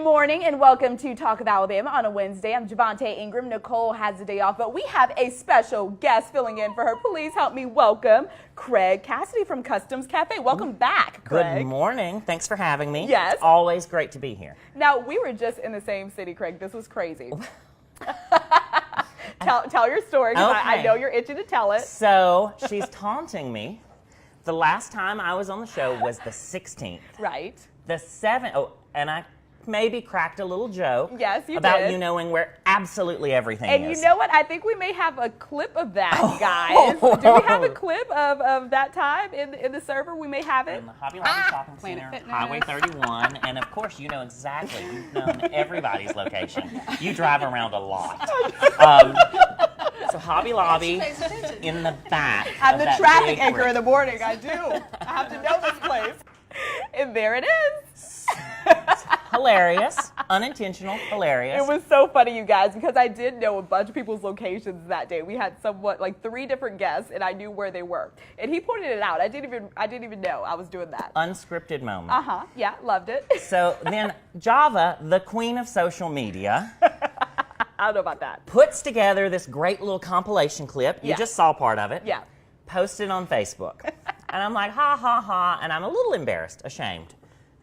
Good morning and welcome to Talk with Alabama on a Wednesday. I'm Javante Ingram. Nicole has the day off, but we have a special guest filling in for her. Please help me welcome Craig Cassidy from Customs Cafe. Welcome back, Craig. Good morning. Thanks for having me. Yes. It's always great to be here. Now, we were just in the same city, Craig. This was crazy. Tell your story, because Okay. I know you're itching to tell it. So she's taunting me. The last time I was on the show was the 16th. Right. The 7th, and I maybe cracked a little joke. Yes, you about did. you knowing where absolutely everything And is. you know what? I think we may have a clip of that, guys. Do we have a clip of that time in the server? We may have it. In the Hobby Lobby Shopping Planet Center, Fitness. Highway 31, and of course you know exactly. You've known everybody's location. You drive around a lot. So Hobby Lobby in the back. I'm of the that traffic big anchor brick. in the morning. I do. I have to know this place. And there it is. Hilarious, unintentional, hilarious. It was so funny, you guys, because I did know a bunch of people's locations that day. We had somewhat like 3 different guests, and I knew where they were. And he pointed it out. I didn't even know I was doing that. Unscripted moment. Yeah, loved it. So then Java, the queen of social media, I don't know about that. puts together this great little compilation clip. You Yeah. just saw part of it. Yeah. Posted on Facebook. And I'm like, ha, ha, ha. And I'm a little embarrassed, ashamed,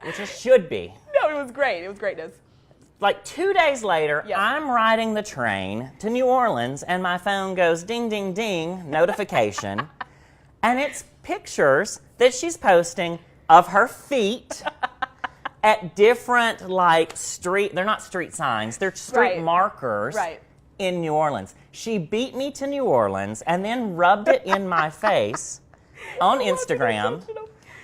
which it should be. No, it was great. It was greatness. Like 2 days later, Yes. I'm riding the train to New Orleans, and my phone goes ding, ding, ding, notification. And it's pictures that she's posting of her feet at different, like, they're not street signs, they're street Right. markers Right. in New Orleans. She beat me to New Orleans and then rubbed it in my face on Instagram.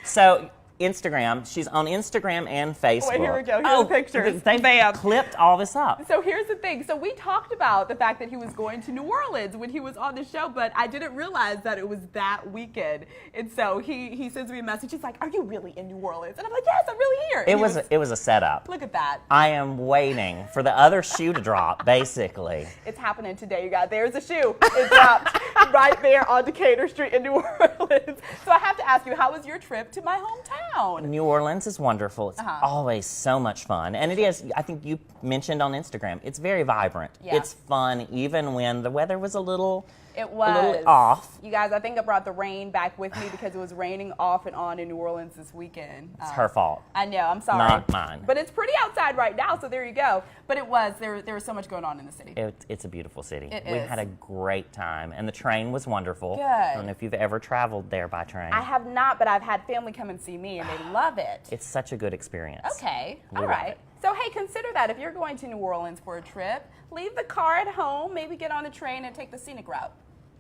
So, Instagram, she's on Instagram and Facebook. Wait, here we go. Here's the pictures. They Bam. clipped all this up. So here's the thing. So we talked about the fact that he was going to New Orleans when he was on the show, but I didn't realize that it was that weekend. And so he sends me a message. He's like, "Are you really in New Orleans?" And I'm like, "Yes, I'm really here." And It was a setup. Look at that. I am waiting for the other shoe to drop, basically. It's happening today, you guys. There's a shoe. It dropped right there on Decatur Street in New Orleans. So I have to ask you, how was your trip to my hometown? New Orleans is wonderful. It's always so much fun. And it is, I think you mentioned on Instagram, it's very vibrant. Yeah. It's fun even when the weather was a little off. off. You guys, I think I brought the rain back with me because it was raining off and on in New Orleans this weekend. It's her fault. I know, I'm sorry. Not mine. But it's pretty outside right now, so there you go. But there was so much going on in the city. It's a beautiful city. It We is. had a great time, and the train was wonderful. Good. I don't know if you've ever traveled there by train. I have not, but I've had family come and see me, and they love it. It's such a good experience. Okay, We all love right. it. So, hey, consider that. If you're going to New Orleans for a trip, leave the car at home, maybe get on the train and take the scenic route,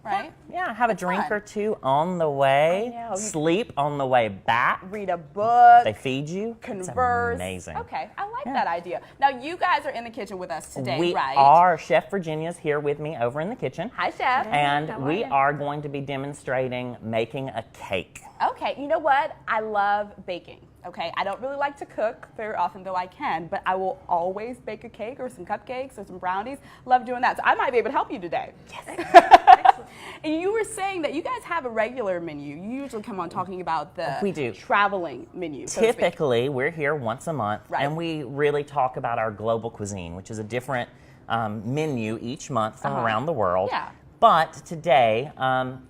right? Yeah, have a drink fun. or two on the way. I know. Sleep on the way back. Read a book. They feed you. Converse. It's amazing. Okay, I like that idea. Now, you guys are in the kitchen with us today, We right? are. Chef Virginia's here with me over in the kitchen. Hi, Chef. And we are going to be demonstrating making a cake. Okay, you know what? I love baking. Okay, I don't really like to cook very often, though I can, but I will always bake a cake or some cupcakes or some brownies. Love doing that. So I might be able to help you today. Yes. And you were saying that you guys have a regular menu. You usually come on talking about the We do. traveling menu. so to speak. Typically, we're here once a month, Right. and we really talk about our global cuisine, which is a different menu each month from around the world. Yeah. But today,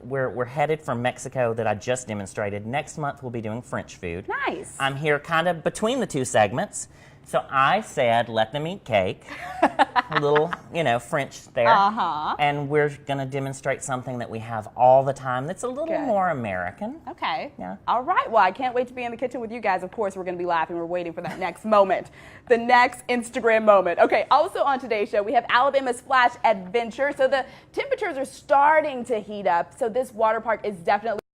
we're headed from Mexico that I just demonstrated. Next month, we'll be doing French food. Nice. I'm here kind of between the 2 segments. So I said, let them eat cake. A little, French there. And we're going to demonstrate something that we have all the time that's a little Good. more American. Okay. Yeah. All right. Well, I can't wait to be in the kitchen with you guys. Of course, we're going to be laughing. We're waiting for that next moment, the next Instagram moment. Okay. Also on today's show, we have Alabama Splash Adventure. So the temperatures are starting to heat up. So this water park is definitely